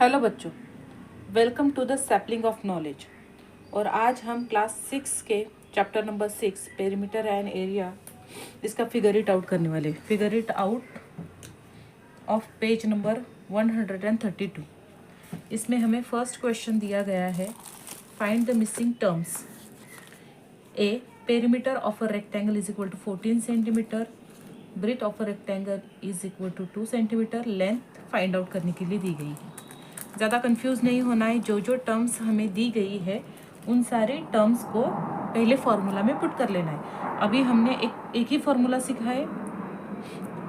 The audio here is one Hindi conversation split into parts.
हेलो बच्चों, welcome to the sapling of knowledge. और आज हम क्लास 6 के chapter number 6 perimeter and area इसका फिगर इट आउट करने वाले। Figure it out of page number 132। इसमें हमें फर्स्ट क्वेश्चन दिया गया है, find the missing terms. A, perimeter of a rectangle is equal to 14 centimetre, breadth of a rectangle is equal to 2 centimetre, length find out करने के लिए दी गई है। ज़्यादा कंफ्यूज नहीं होना है, जो जो टर्म्स हमें दी गई है उन सारे टर्म्स को पहले फॉर्मूला में पुट कर लेना है। अभी हमने एक ही फॉर्मूला सीखा है,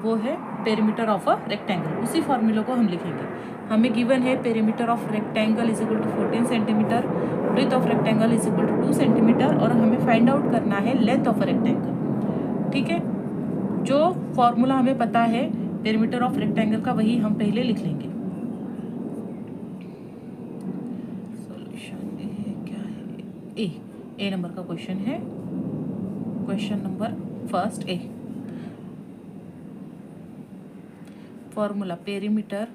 वो है पेरीमीटर ऑफ अ रेक्टेंगल। उसी फॉर्मूला को हम लिखेंगे। हमें गिवन है perimeter of rectangle is equal to 14 centimetre, breadth of rectangle is equal to 2 centimetre, और हमें फाइंड आउट करना है लेंथ ऑफ अ रेक्टेंगल। ठीक है, जो फॉर्मूला हमें पता है पेरीमीटर ऑफ रेक्टेंगल का, वही हम पहले लिख लेंगे। ए नंबर का क्वेश्चन है, question number first A. Formula perimeter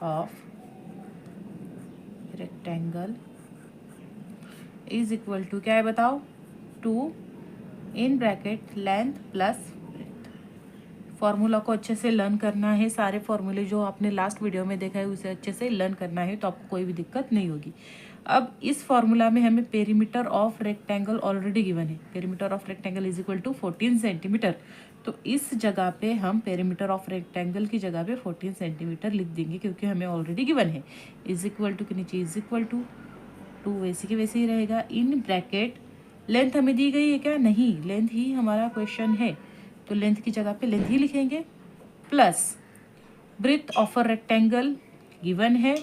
of rectangle is equal to क्या है बताओ, 2 in bracket length plus breadth. Formula को अच्छे से लर्न करना है। सारे फॉर्मूले जो आपने लास्ट वीडियो में देखा है उसे अच्छे से लर्न करना है, तो आपको कोई भी दिक्कत नहीं होगी। अब इस फॉर्मूला में हमें perimeter of rectangle already given है। Perimeter of rectangle is equal to 14 centimetre. तो इस जगह पे हम पेरीमीटर ऑफ रेक्टेंगल की जगह पे 14 सेंटीमीटर लिख देंगे, क्योंकि हमें ऑलरेडी गिवन है। इज इक्वल टू के नीचे इज इक्वल टू 2 वैसे के वैसे ही रहेगा। इन ब्रैकेट लेंथ हमें दी गई है क्या? नहीं, लेंथ ही हमारा क्वेश्चन है, तो लेंथ की जगह पे लेंथ ही लिखेंगे। Plus breadth of a rectangle given है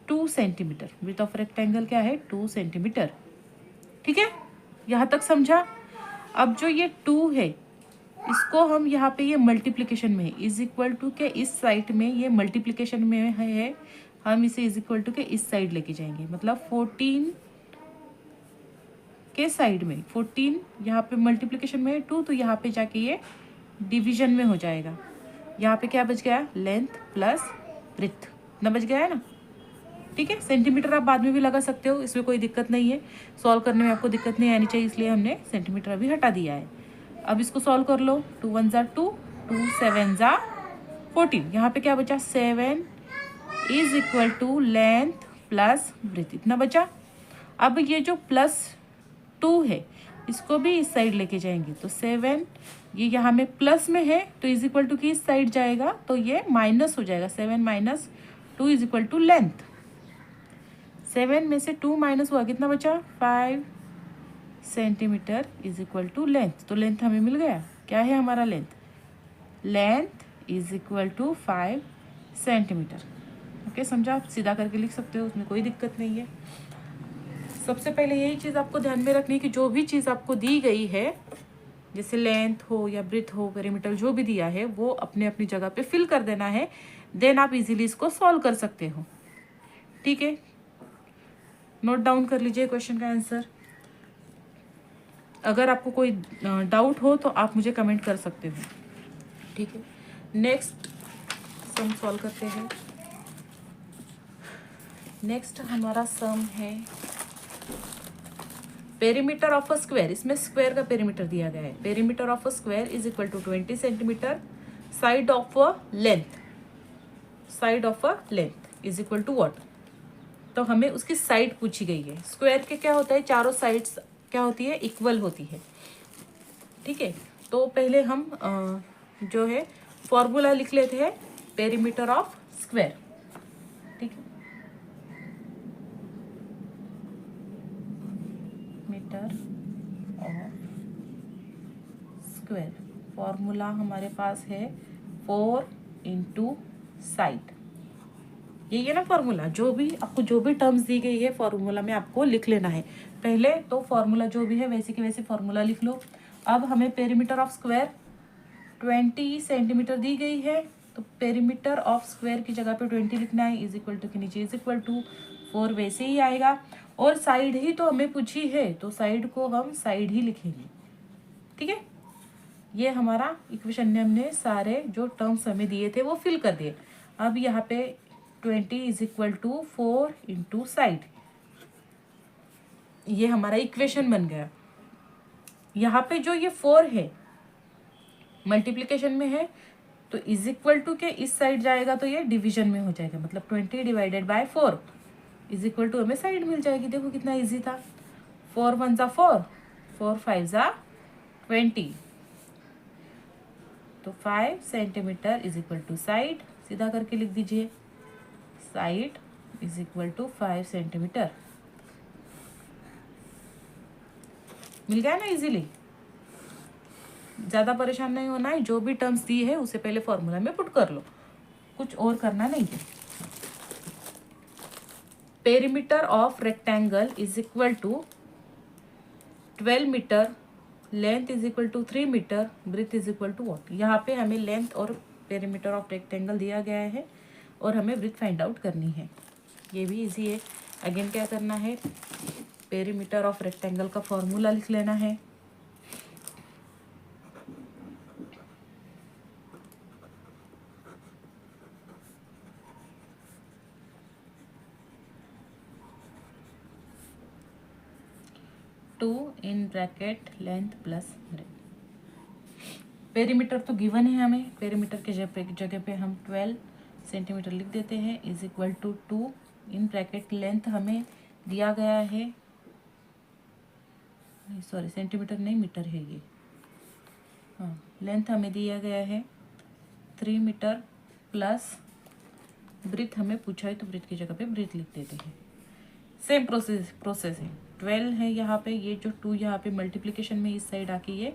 2 सेंटीमीटर। ब्रेथ ऑफ रेक्टेंगल क्या है? 2 सेंटीमीटर। ठीक है, यहाँ तक समझा। अब जो ये 2 है, इसको हम यहाँ पे ये मल्टीप्लिकेशन में है, इज इक्वल टू के इस साइड में, ये मल्टीप्लिकेशन में है, हम इसे इज इक्वल टू के इस साइड लेके जाएंगे। मतलब 14 के साइड में, 14 यहाँ पे मल्टीप्लिकेशन में है 2, तो यहाँ पे जाके ये डिवीजन में हो जाएगा। यहाँ पे क्या बच गया? लेंथ प्लस ब्रेथ, ना बच गया है ना। ठीक है, सेंटीमीटर आप बाद में भी लगा सकते हो, इसमें कोई दिक्कत नहीं है। सॉल्व करने में आपको दिक्कत नहीं आनी चाहिए, इसलिए हमने सेंटीमीटर अभी हटा दिया है। अब इसको सॉल्व कर लो। 2 1 ज़ा 2, 2 7 ज़ा 14। यहाँ पे क्या बचा? 7 is equal to length plus breadth, इतना बचा। अब ये जो प्लस 2 है, इसको भी इस साइड लेके जाएंगे, तो 7 ये यहाँ में प्लस में है, तो इज इक्वल टू की इस साइड जाएगा, तो ये माइनस हो जाएगा। 7 minus 2 is equal to length. 7 में से 2 माइनस हुआ, कितना बचा? 5 centimetre is equal to length. तो लेंथ हमें मिल गया। क्या है हमारा length? Length is equal to 5 centimetre. Okay, समझा? आप सीधा करके लिख सकते हो, उसमें कोई दिक्कत नहीं है। सबसे पहले यही चीज़ आपको ध्यान में रखनी है कि जो भी चीज़ आपको दी गई है, जैसे लेंथ हो या ब्रेथ हो, पेरीमीटर जो भी दिया है, वो अपने अपनी जगह पे फिल कर देना है। देन आप इजीली इसको सॉल्व कर सकते हो। ठीक है, नोट डाउन कर लीजिए क्वेश्चन का आंसर। अगर आपको कोई डाउट हो तो आप मुझे कमेंट कर सकते हो। ठीक है, नेक्स्ट सम सॉल्व करते हैं। नेक्स्ट हमारा सम है पेरीमीटर ऑफ अ स्क्वायर। इसमें स्क्वायर का पेरीमीटर दिया गया है। Perimeter of a square is equal to 20 centimetre, side of a length, side of a length is equal to what? तो हमें उसकी साइड पूछी गई है। स्क्वायर के क्या होता है? चारों साइड्स क्या होती है? इक्वल होती है। ठीक है, तो पहले हम जो है फॉर्मूला लिख लेते हैं पेरीमीटर ऑफ स्क्वायर। ठीक है, मीटर ऑफ स्क्वायर, फॉर्मूला हमारे पास है 4 इंटू साइड। यही है ना फॉर्मूला। जो भी आपको जो भी टर्म्स दी गई है फॉर्मूला में आपको लिख लेना है। पहले तो फॉर्मूला जो भी है वैसे की वैसे फॉर्मूला लिख लो। अब हमें पेरीमीटर ऑफ स्क्वायर 20 सेंटीमीटर दी गई है, तो पेरीमीटर ऑफ स्क्वायर की जगह पे 20 लिखना है। इज इक्वल टू के नीचे इज इक्वल टू 4 वैसे ही आएगा। और साइड ही तो हमें पूछी है, तो साइड को हम साइड ही लिखेंगे। ठीक है, ये हमारा इक्वेशन में हमने सारे जो टर्म्स हमें दिए थे वो फिल कर दिए। अब यहाँ पे 20 is equal to 4 into side, ये हमारा इक्वेशन बन गया। यहाँ पे जो ये 4 है मल्टीप्लिकेशन में है, तो इज इक्वल टू के इस साइड जाएगा तो ये डिवीजन में हो जाएगा, मतलब 20 divided by 4 is equal to हमें साइड मिल जाएगी। देखो कितना इजी था। 4 1 जा 4, 4 5 जा 20, तो 5 centimetre is equal to side, सीधा करके लिख दीजिए, side is equal to 5 centimetre. मिल गया ना इजीली। ज़्यादा परेशान नहीं होना है, जो भी टर्म्स दी है उसे पहले फॉर्मूला में पुट कर लो, कुछ और करना नहीं है। Perimeter of rectangle is equal to 12 metre, length is equal to 3 metre, breadth is equal to what. यहाँ पे हमें लेंथ और पेरीमीटर ऑफ रेक्टेंगल दिया गया है और हमें ब्रेथ फाइंड आउट करनी है। ये भी इजी है। अगेन क्या करना है, पेरीमीटर ऑफ रेक्टेंगल का फॉर्मूला लिख लेना है। Two in bracket length plus breadth. Perimeter तो गिवन है हमें, पेरीमीटर के जगह पे हम 12 सेंटीमीटर लिख देते हैं, is equal to 2 in bracket length हमें दिया गया है, सॉरी सेंटीमीटर नहीं मीटर है ये, हाँ लेंथ हमें दिया गया है 3 मीटर, प्लस ब्रेथ हमें पूछा है तो ब्रेथ की जगह पे ब्रेथ लिख देते हैं। सेम प्रोसेस है। 12 है यहाँ पे, ये जो 2 यहाँ पे मल्टीप्लिकेशन में इस साइड आके ये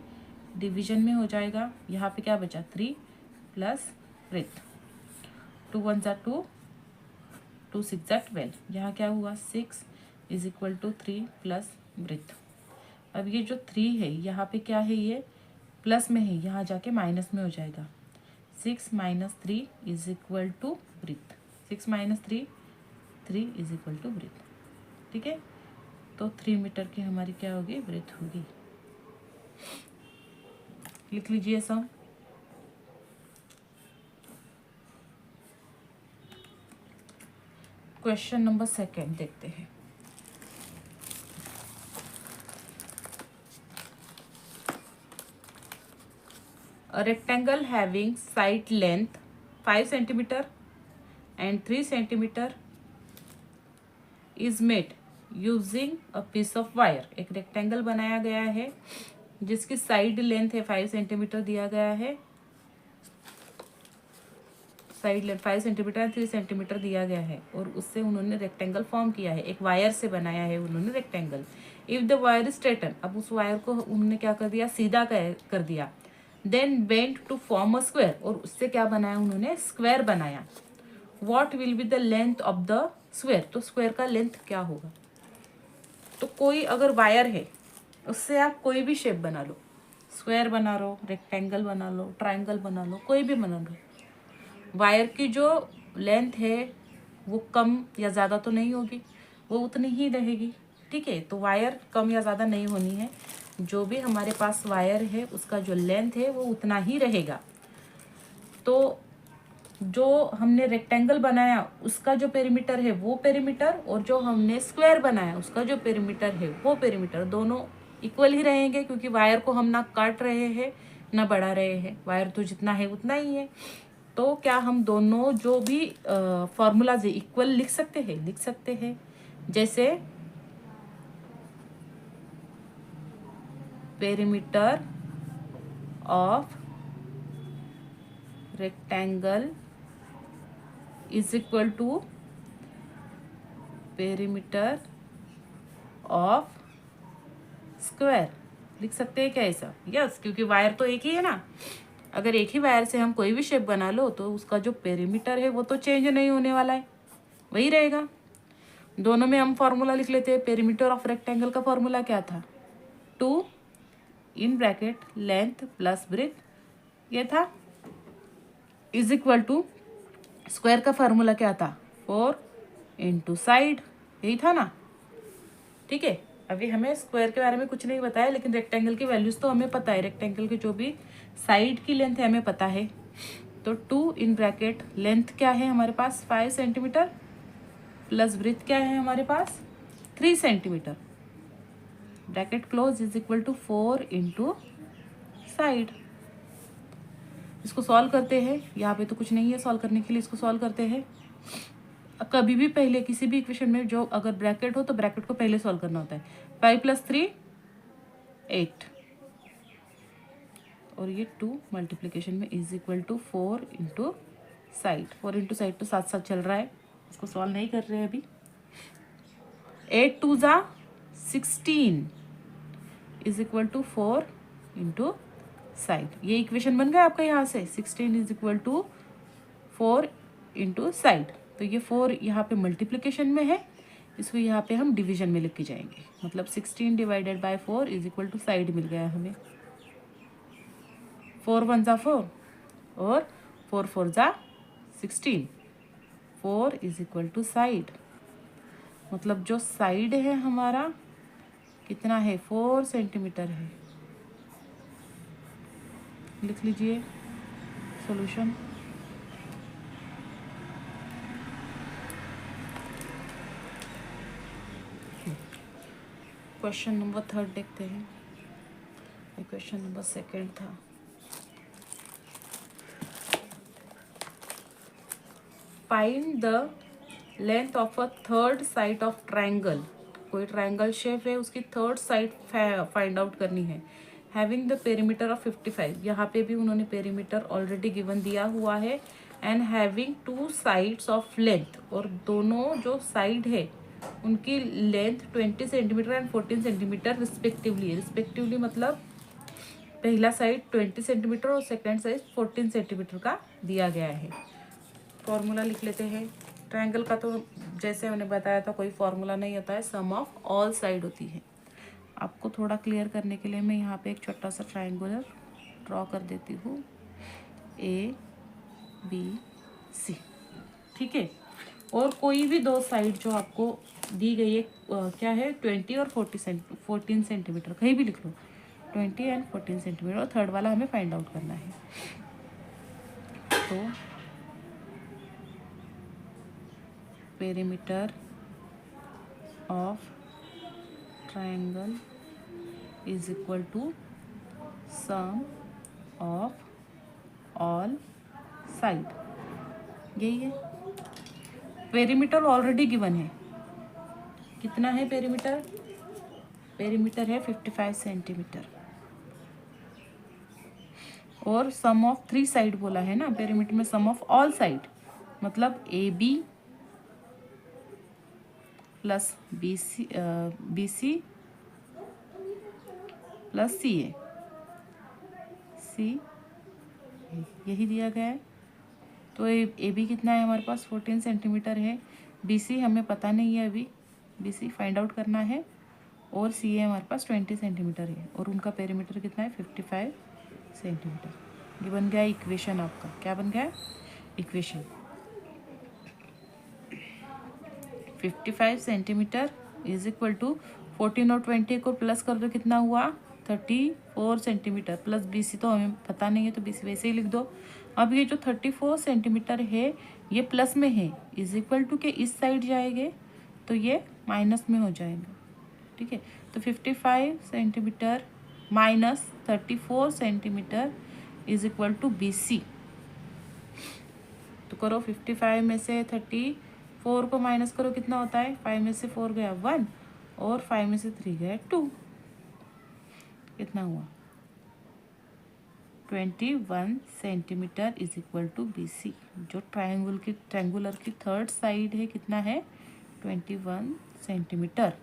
डिवीजन में हो जाएगा। यहाँ पे क्या बचा 3 प्लस ब्रेथ, 2 1 जा 2, 2 6 जा 12, यहाँ क्या हुआ 6 is equal to 3 plus breadth. अब ये जो 3 है यहाँ पे क्या है, ये प्लस में है, यहाँ जाके माइनस में हो जाएगा। 6 minus 3 is equal to breadth, 6 minus 3 3 is equal to breadth. ठीक है, तो 3 मीटर की हमारी क्या होगी, ब्रेथ होगी। लिख लीजिए सब। क्वेश्चन नंबर 2 देखते हैं। A rectangle having side length 5 centimeter and 3 centimeter is made using a piece of wire। एक रेक्टेंगल बनाया गया है जिसकी साइड लेंथ है 5 सेंटीमीटर दिया गया है, साइड लेंथ 5 सेंटीमीटर 3 सेंटीमीटर दिया गया है, और उससे उन्होंने रेक्टेंगल फॉर्म किया है, एक वायर से बनाया है उन्होंने rectangle. If the wire straighten, अब उस वायर को उन्होंने क्या कर दिया, सीधा कर दिया। Then bent to form a square, और उससे क्या बनाया उन्होंने, स्क्वायर बनाया। What will be the length of the square, तो स्क्वायर का लेंथ क्या होगा। तो कोई अगर वायर है उससे आप कोई भी शेप बना लो, स्क्वायर बना लो, रेक्टेंगल बना लो, ट्राइंगल बना लो, कोई भी बना लो, वायर की जो लेंथ है वो कम या ज़्यादा तो नहीं होगी, वो उतनी ही रहेगी। ठीक है, तो वायर कम या ज़्यादा नहीं होनी है, जो भी हमारे पास वायर है उसका जो लेंथ है वो उतना ही रहेगा। तो जो हमने रेक्टेंगल बनाया उसका जो पेरीमीटर है वो पेरीमीटर, और जो हमने स्क्वायर बनाया उसका जो पेरीमीटर है वो पेरीमीटर, दोनों इक्वल ही रहेंगे, क्योंकि वायर को हम ना काट रहे हैं ना बढ़ा रहे हैं, वायर तो जितना है उतना ही है। तो क्या हम दोनों जो भी फॉर्मूलाज इक्वल लिख सकते हैं, जैसे perimeter of rectangle is equal to perimeter of square, लिख सकते हैं क्या ऐसा। यस, क्योंकि वायर तो एक ही है ना, अगर एक ही वायर से हम कोई भी शेप बना लो तो उसका जो पेरीमीटर है वो तो चेंज नहीं होने वाला है, वही रहेगा। दोनों में हम फॉर्मूला लिख लेते हैं। पेरीमीटर ऑफ रेक्टेंगल का फॉर्मूला क्या था, 2 in bracket length plus breath ये था, इज इक्वल टू स्क्वायर का फार्मूला क्या था, 4 इंटू साइड, यही था ना। ठीक है, अभी हमें स्क्वायर के बारे में कुछ नहीं बताया, लेकिन रेक्टेंगल की वैल्यूज तो हमें पता है, रेक्टेंगल की जो भी साइड की लेंथ है हमें पता है। तो 2 इन ब्रैकेट लेंथ क्या है हमारे पास 5 सेंटीमीटर प्लस ब्रेथ क्या है हमारे पास 3 centimetre, bracket close is equal to 4 into side. इसको सॉल्व करते हैं, यहाँ पे तो कुछ नहीं है सॉल्व करने के लिए, इसको सॉल्व करते हैं। कभी भी पहले किसी भी इक्वेशन में जो अगर ब्रैकेट हो तो ब्रैकेट को पहले सॉल्व करना होता है। 5 + 3 8 और ये 2 मल्टीप्लिकेशन में is equal to 4 into side. 4 into side तो साथ साथ चल रहा है, इसको सॉल्व नहीं कर रहे हैं अभी। 8 2 ज़ा 16 is equal to 4 into side. ये इक्वेशन बन गया आपका यहाँ से 16 is equal to 4 into side. तो ये 4 यहाँ पे मल्टीप्लिकेशन में है, इसको यहाँ पे हम डिवीजन में लिख के जाएंगे, मतलब 16 divided by 4 is equal to side मिल गया हमें। 4 1 ज़ा 4 और 4 4 ज़ा 16, 4 इज इक्वल टू साइड। मतलब जो साइड है हमारा कितना है 4 सेंटीमीटर है। लिख लीजिए सॉल्यूशन। क्वेश्चन नंबर 3 देखते हैं, क्वेश्चन नंबर 2 था। Find the length of a third side of triangle. कोई ट्रायंगल शेप है, उसकी थर्ड साइड फाइंड आउट करनी है। हैविंग द पेरीमीटर ऑफ 55, यहाँ पे भी उन्होंने पेरीमीटर ऑलरेडी गिवन दिया हुआ है। And having 2 sides of length, और दोनों जो साइड है उनकी length 20 centimetre and 14 centimetre respectively है। रिस्पेक्टिवली मतलब पहला साइड 20 सेंटीमीटर और सेकेंड साइड 14 सेंटीमीटर का दिया गया है। फॉर्मूला लिख लेते हैं। ट्रायंगल का तो जैसे मैंने बताया था कोई फॉर्मूला नहीं होता है, सम ऑफ ऑल साइड होती है। आपको थोड़ा क्लियर करने के लिए मैं यहाँ पे एक छोटा सा ट्रायंगुलर ड्रॉ कर देती हूँ, ABC, ठीक है। और कोई भी 2 साइड जो आपको दी गई है क्या है 20 और 14 सेंटीमीटर, कहीं भी लिख लो 20 एंड 14 सेंटीमीटर, और थर्ड वाला हमें फाइंड आउट करना है। तो perimeter of triangle is equal to sum of all side, यही है। पेरीमीटर ऑलरेडी गिवन है, कितना है पेरीमीटर? पेरीमीटर है 55 सेंटीमीटर। और सम ऑफ 3 साइड बोला है ना, पेरीमीटर में सम ऑफ ऑल साइड मतलब AB plus BC plus CA, यही दिया गया है। तो AB कितना है हमारे पास 14 सेंटीमीटर है। BC हमें पता नहीं है अभी, BC फाइंड आउट करना है। और CA हमारे पास 20 सेंटीमीटर है, और उनका पेरीमीटर कितना है 55 सेंटीमीटर। ये बन गया इक्वेशन आपका। क्या बन गया? Equation 55 centimetre is equal to 14 और 20 को प्लस कर दो, कितना हुआ 34 सेंटीमीटर, प्लस BC तो हमें पता नहीं है तो BC वैसे ही लिख दो। अब ये जो 34 सेंटीमीटर है ये प्लस में है, इज इक्वल टू के इस साइड जाएंगे तो ये माइनस में हो जाएगा, ठीक है। तो 55 centimetre minus 34 centimetre is equal to BC। तो करो 55 में से 34 को माइनस करो, कितना होता है 5 में से 4 गया 1 और 5 में से 3 गया 2, कितना हुआ 21 centimetre is equal to BC। जो ट्रायंगुलर की थर्ड साइड है कितना है 21 centimetre.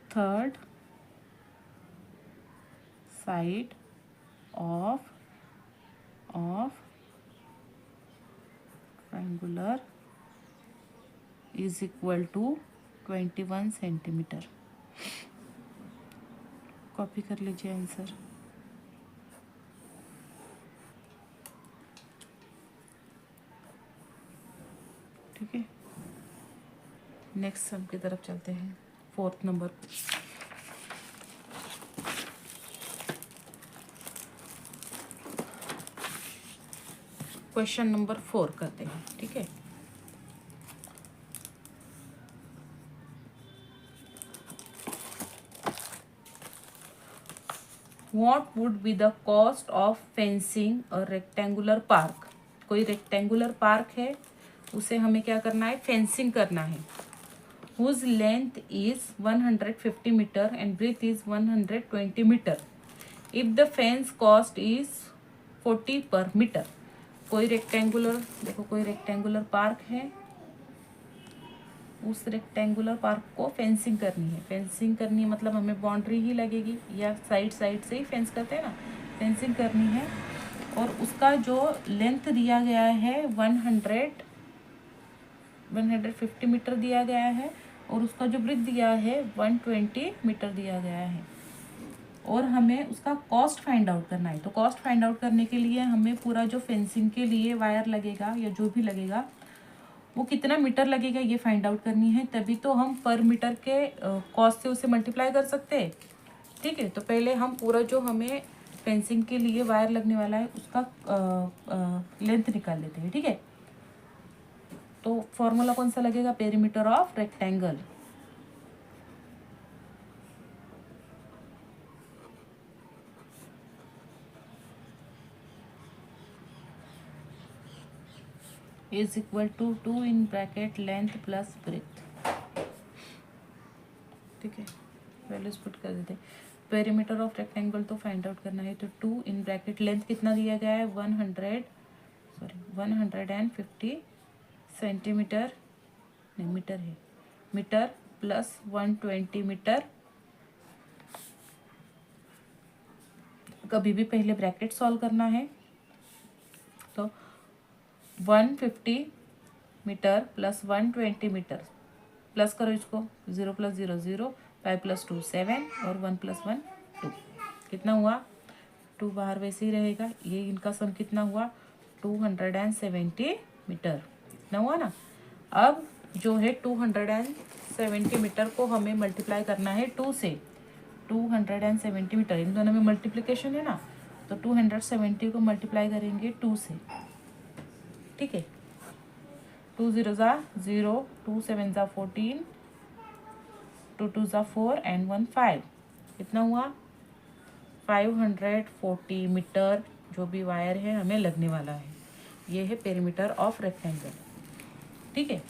Third side of triangular is equal to 21 centimetre. Copy कर लीजिए आंसर। ठीक है, नेक्स्ट सम की तरफ चलते हैं, 4th नंबर। क्वेश्चन नंबर 4 करते हैं, ठीक है। What would be the cost of fencing a rectangular park? कोई रेक्टेंगुलर पार्क है, उसे हमें क्या करना है, फेंसिंग करना है। Whose length is 150 meter and breadth is 120 meter. If the fence cost is 40 per meter. कोई रेक्टेंगुलर, देखो कोई रेक्टेंगुलर पार्क है, उस रेक्टेंगुलर पार्क को फेंसिंग करनी है। फेंसिंग करनी मतलब हमें बाउंड्री ही लगेगी, या साइड से ही फेंस करते हैं ना, फेंसिंग करनी है। और उसका जो लेंथ दिया गया है 150 मीटर दिया गया है, और उसका जो ब्रेथ दिया है 120 मीटर दिया गया है। और हमें उसका कॉस्ट फाइंड आउट करना है। तो कॉस्ट फाइंड आउट करने के लिए हमें पूरा जो फेंसिंग के लिए वायर लगेगा या जो भी लगेगा वो कितना मीटर लगेगा ये फाइंड आउट करनी है। तभी तो हम पर मीटर के कॉस्ट से उसे मल्टीप्लाई कर सकते हैं, ठीक है। तो पहले हम पूरा जो हमें फेंसिंग के लिए वायर लगने वाला है उसका लेंथ निकाल लेते हैं, ठीक है। तो फॉर्मूला कौन सा लगेगा, perimeter of rectangle. Is equal to 2 in bracket length plus breadth, ठीक है। वैल्यूज पुट कर देते हैं। पेरीमीटर ऑफ रेक्टेंगल तो फाइंड आउट करना है, तो 2 इन ब्रैकेट लेंथ कितना दिया गया है 150 सेंटीमीटर, नहीं मीटर है, मीटर प्लस 120 मीटर। कभी भी पहले ब्रैकेट सॉल्व करना है, तो 150 मीटर प्लस 120 मीटर, प्लस करो इसको, 0 + 0 0, 5 + 2 7 और 1 + 1 2। कितना हुआ, 2 बाहर वैसे ही रहेगा। ये इनका सम कितना हुआ 270 मीटर, इतना हुआ ना। अब जो है 270 मीटर को हमें मल्टीप्लाई करना है 2 से। 270 मीटर, इन दोनों में मल्टीप्लिकेशन है ना, तो 270 को मल्टीप्लाई करेंगे 2 से, ठीक है। 2 0 ज़ा 0, 2 7 ज़ा 14, 2 2 ज़ा 4 एंड 1 5। कितना हुआ 540 मीटर जो भी वायर है हमें लगने वाला है। ये है पेरीमीटर ऑफ रेक्टेंगल, ठीक है।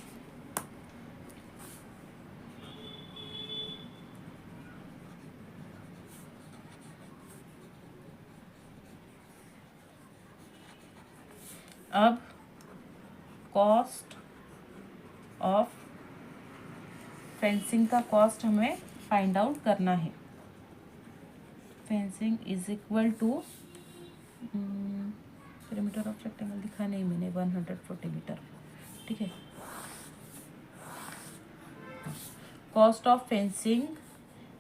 अब कॉस्ट ऑफ फेंसिंग का कॉस्ट हमें फाइंड आउट करना है। Fencing is equal to, perimeter of rectangle दिखा नहीं मैंने, 140 मीटर, ठीक है। Cost of fencing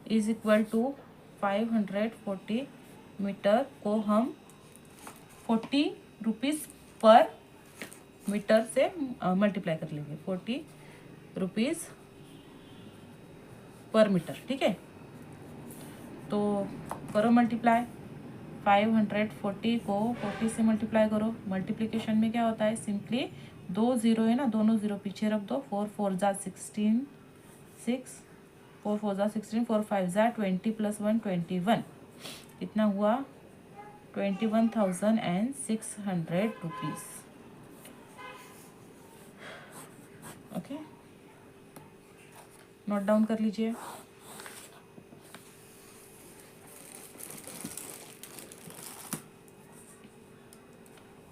is equal to 540 metre को हम 40 रुपीज़ पर मीटर से मल्टीप्लाई कर लेंगे, 40 रुपीज़ पर मीटर, ठीक है। तो करो मल्टीप्लाई, 540 को 40 से मल्टीप्लाई करो। मल्टीप्लिकेशन में क्या होता है, सिंपली 2 0 है ना, दोनों 0 पीछे रख दो। 4 4 ज़ा 16, 6 4 4 ज़ा 16, 4 5 ज़ा 20 + 1 21। कितना हुआ 21,600 रुपीज़, ओके। नोट डाउन कर लीजिए।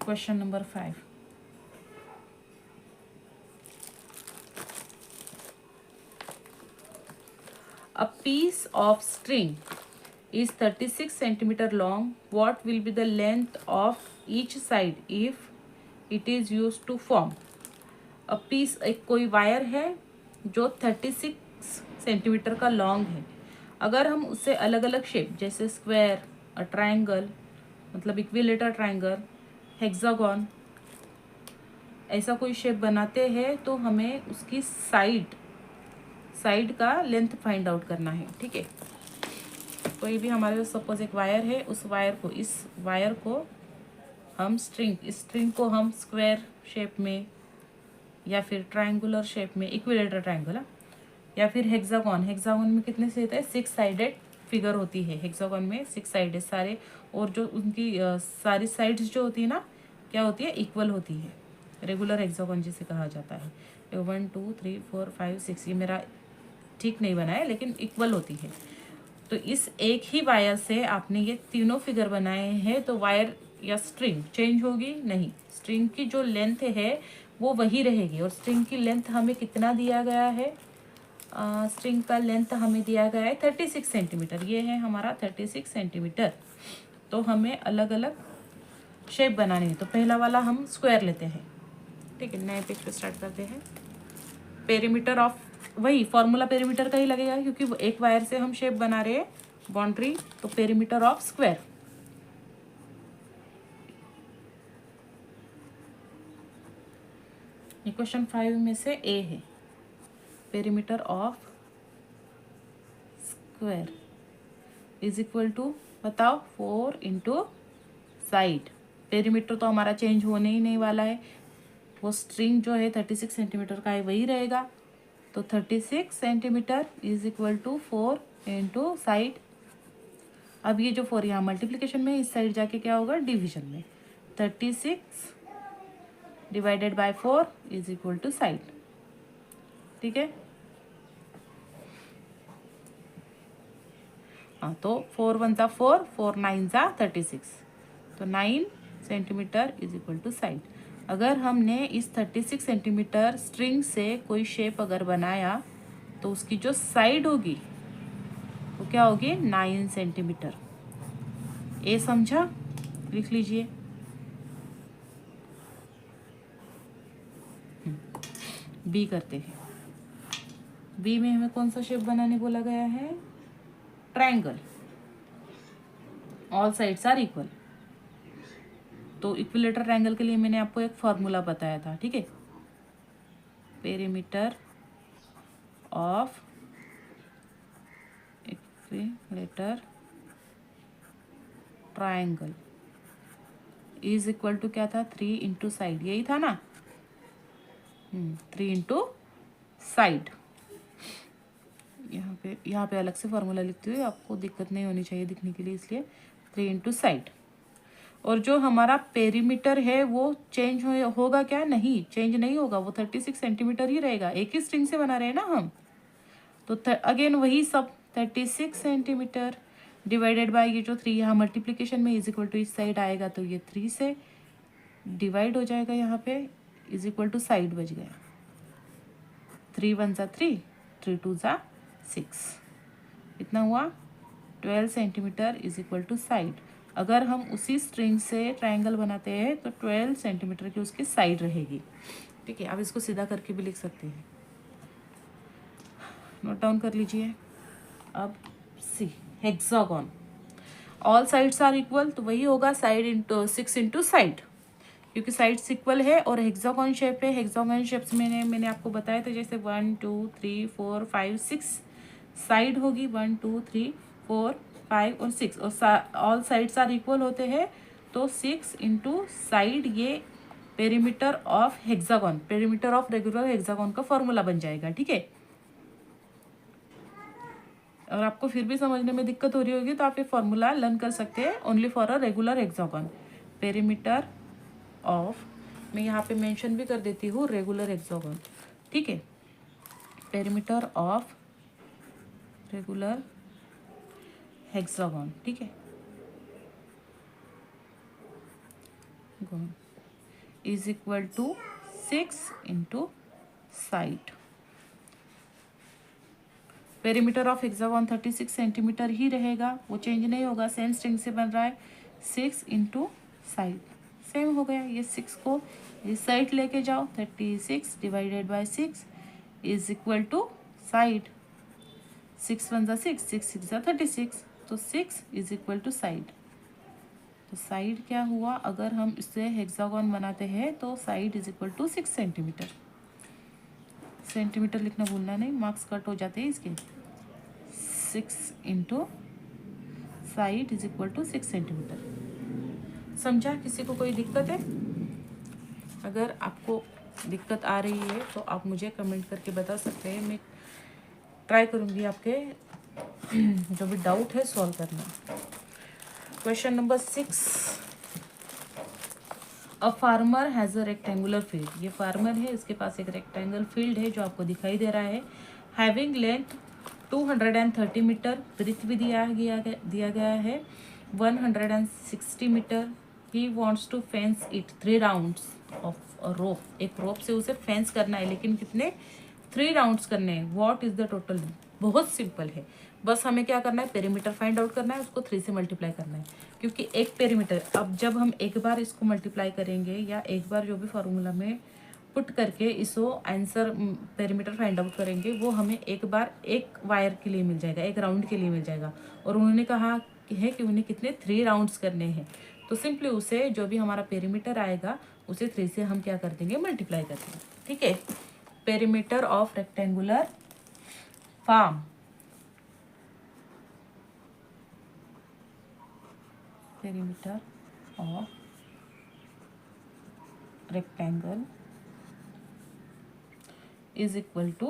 Question number 5, a piece of string is 36 centimeter long. What will be the length of each side if it is used to form? A piece, एक कोई वायर है जो 36 सेंटीमीटर का लॉन्ग है। अगर हम उससे अलग अलग शेप जैसे स्क्वायर, ट्रायंगल मतलब इक्विलेटर ट्रायंगल, हेक्सागन, ऐसा कोई शेप बनाते हैं तो हमें उसकी साइड का लेंथ फाइंड आउट करना है, ठीक है। कोई भी हमारे सपोज एक वायर है, उस वायर को, इस वायर को हम इस स्ट्रिंग को हम स्क्वायर शेप में या फिर ट्रायंगुलर शेप में, इक्विलेटरल ट्रायंगल, या फिर हेक्सागोन में कितने से होता है, 6 साइडेड फिगर होती है। हेक्सागोन में 6 साइडेड सारे, और जो उनकी सारी साइड्स जो होती है ना, क्या होती है, इक्वल होती है। रेगुलर हेक्सागोन जिसे कहा जाता है। 1 2 3 4 5 6, ये मेरा ठीक नहीं बना है लेकिन इक्वल होती है। तो इस एक ही वायर से आपने ये तीनों फिगर बनाए हैं, तो वायर या स्ट्रिंग चेंज होगी नहीं। स्ट्रिंग की जो लेंथ है वो वही रहेगी। और स्ट्रिंग की लेंथ हमें कितना दिया गया है, स्ट्रिंग का लेंथ हमें दिया गया है 36 सेंटीमीटर। ये है हमारा 36 सेंटीमीटर। तो हमें अलग अलग शेप बनानी है। तो पहला वाला हम स्क्वायर लेते हैं, ठीक है। नए पेज पे स्टार्ट करते हैं। पेरीमीटर ऑफ, वही फॉर्मूला पेरीमीटर का ही लगेगा क्योंकि एक वायर से हम शेप बना रहे हैं बाउंड्री। तो पेरीमीटर ऑफ स्क्वायर, ये क्वेश्चन 5 में से ए है। Perimeter of square is equal to, बताओ, 4 इंटू साइड। पेरीमीटर तो हमारा चेंज होने ही नहीं वाला है, वो स्ट्रिंग जो है 36 सेंटीमीटर का है वही रहेगा। तो 36 centimetre is equal to 4 into side. अब ये जो 4 यहाँ मल्टीप्लिकेशन में, इस साइड जाके क्या होगा, डिवीजन में। 36 divided by 4 is equal to side, ठीक है। हाँ, तो 4 1 ज़ा 4, 4 9 ज़ा 36, तो 9 centimetre is equal to side. अगर हमने इस 36 सेंटीमीटर स्ट्रिंग से कोई शेप अगर बनाया तो उसकी जो साइड होगी वो क्या होगी, 9 सेंटीमीटर। ए समझा, लिख लीजिए। बी करते हैं। बी में हमें कौन सा शेप बनाने बोला गया है, triangle. All sides are equal. तो इक्विलेटरल ट्रायंगल के लिए मैंने आपको एक फॉर्मूला बताया था, ठीक है। Perimeter of equilateral triangle is equal to क्या था, 3 इंटू साइड, यही था ना। 3 इंटू साइड। यहाँ पे अलग से फॉर्मूला लिखती हुई आपको दिक्कत नहीं होनी चाहिए दिखने के लिए, इसलिए 3 इंटू साइड। और जो हमारा पेरीमीटर है वो चेंज होगा क्या, नहीं चेंज नहीं होगा, वो 36 सेंटीमीटर ही रहेगा। एक ही स्ट्रिंग से बना रहे हैं ना हम। तो अगेन वही सब, 36 सेंटीमीटर डिवाइडेड बाय ये जो 3 यहाँ मल्टीप्लिकेशन में इज इक्वल टू इस साइड आएगा, तो ये 3 से डिवाइड हो जाएगा यहाँ पे, इज इक्वल टू साइड बच गया। 3 1 ज़ा 3, 3 2 ज़ा 6, इतना हुआ 12 centimetre is equal to side. अगर हम उसी स्ट्रिंग से ट्रायंगल बनाते हैं तो 12 सेंटीमीटर की उसकी साइड रहेगी, ठीक है। अब इसको सीधा करके भी लिख सकते हैं, नोट डाउन कर लीजिए। अब see, hexagon, all sides are equal, तो वही होगा साइड इंटू 6 इंटू साइड, क्योंकि साइड्स इक्वल है और हेक्सागोन शेप है। हेक्सागोन शेप्स मैंने आपको बताया था, जैसे 1 2 3 4 5 6 साइड होगी, 1 2 3 4 5 और 6, और ऑल साइड्स आर इक्वल होते हैं। तो 6 इंटू साइड, ये perimeter of hexagon, perimeter of regular hexagon का फॉर्मूला बन जाएगा, ठीक है। और आपको फिर भी समझने में दिक्कत हो रही होगी तो आप ये फॉर्मूला लर्न कर सकते हैं only for a regular hexagon. Perimeter of, मैं यहाँ पे मेंशन भी कर देती हूँ, रेगुलर हेक्सागोन, ठीक है। पेरीमीटर ऑफ रेगुलर हेक्सागोन, ठीक है, is equal to 6 into side. Perimeter of hexagon 36 centimetre ही रहेगा, वो चेंज नहीं होगा, सेम स्ट्रिंग से बन रहा है। 6 इंटू साइड सेम हो गया, ये 6 को इस साइड लेके जाओ, 36 divided by 6 is equal to side. 6 1 ज़ा 6, 6 6 ज़ा 36, तो 6 इज इक्वल टू साइड। तो साइड क्या हुआ, अगर हम इससे हेक्सागोन बनाते हैं तो side is equal to 6 centimetre. Centimetre लिखना भूलना नहीं, मार्क्स कट हो जाते हैं इसके। 6 into side is equal to 6 centimetre. समझा? किसी को कोई दिक्कत है? अगर आपको दिक्कत आ रही है तो आप मुझे कमेंट करके बता सकते हैं, मैं ट्राई करूँगी आपके जो भी डाउट है सॉल्व करना। Question number 6, a farmer has a rectangular field. ये फार्मर है, इसके पास एक रेक्टेंगल फील्ड है जो आपको दिखाई दे रहा है। हैविंग लेंथ 230 मीटर, ब्रीथ भी दिया गया है 160 metre. He wants to fence it 3 rounds of a rope. एक रोप से उसे फेंस करना है, लेकिन कितने? 3 राउंड्स करने हैं। What is the total? बहुत सिंपल है, बस हमें क्या करना है, पेरीमीटर फाइंड आउट करना है, उसको 3 से मल्टीप्लाई करना है, क्योंकि एक पेरीमीटर, अब जब हम एक बार इसको मल्टीप्लाई करेंगे या एक बार जो भी फॉर्मूला में पुट करके इसको आंसर पेरीमीटर फाइंड आउट करेंगे, वो हमें एक बार एक वायर के लिए मिल जाएगा, एक राउंड के लिए मिल जाएगा। और उन्होंने कहा है कि उन्हें कितने 3 राउंड्स करने हैं, तो सिंपली उसे जो भी हमारा पेरीमीटर आएगा उसे 3 से हम क्या कर देंगे, मल्टीप्लाई कर देंगे। ठीक है, perimeter of rectangular farm, perimeter of rectangle is equal to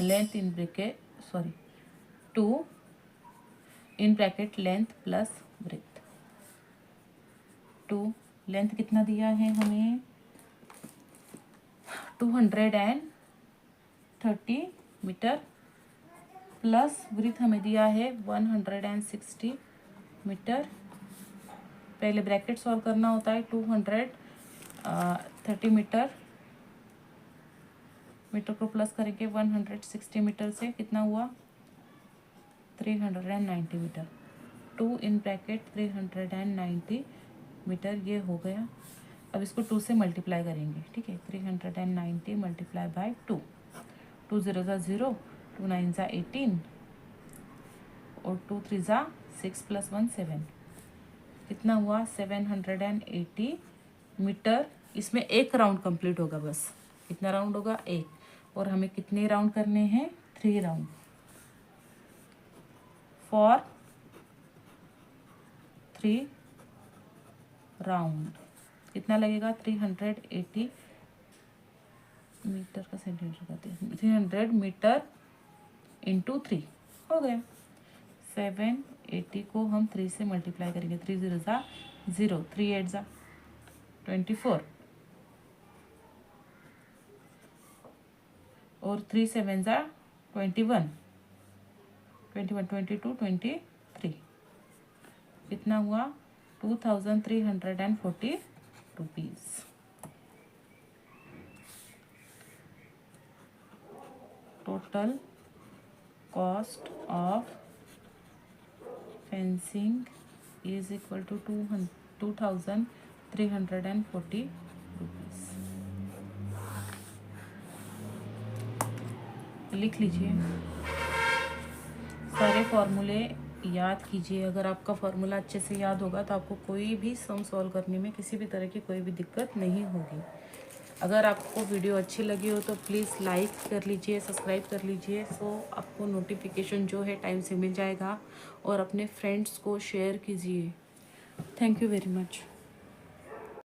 length in bracket, 2 in bracket length plus breadth। 2 length कितना दिया है हमें, 230 मीटर, प्लस ब्रीथ हमें दिया है 160 मीटर। पहले ब्रैकेट सॉल्व करना होता है। 230 मीटर, मीटर को प्लस करेंगे 160 मीटर से, कितना हुआ, 390 मीटर। 2 इन ब्रैकेट 390 मीटर, ये हो गया। अब इसको 2 से मल्टीप्लाई करेंगे। ठीक है, 390 मल्टीप्लाई बाय 2, 2 0 ज़ा 0, 2 9 ज़ा 18 और 2 3 ज़ा 6 प्लस 1 7, कितना हुआ, 780 मीटर। इसमें एक राउंड कंप्लीट होगा, बस कितना राउंड होगा, एक। और हमें कितने राउंड करने हैं, 3 राउंड। फॉर 3 राउंड कितना लगेगा, 380 मीटर का सेंटीमीटर करते हैं, 300 मीटर इंटू 3 हो गया। 780 को हम 3 से मल्टीप्लाई करेंगे, 3 0 ज़ा 0, 3 8 ज़ा 24 और 3 7 ज़ा 21, 22 23, कितना हुआ, 2340 rupees. Total cost of fencing is equal to 2340 rupees. लिख लीजिए, सारे फॉर्मूले याद कीजिए। अगर आपका फॉर्मूला अच्छे से याद होगा तो आपको कोई भी सम सॉल्व करने में किसी भी तरह की कोई भी दिक्कत नहीं होगी। अगर आपको वीडियो अच्छी लगी हो तो प्लीज़ लाइक कर लीजिए, सब्सक्राइब कर लीजिए, सो आपको नोटिफिकेशन जो है टाइम से मिल जाएगा। और अपने फ्रेंड्स को शेयर कीजिए। Thank you very much.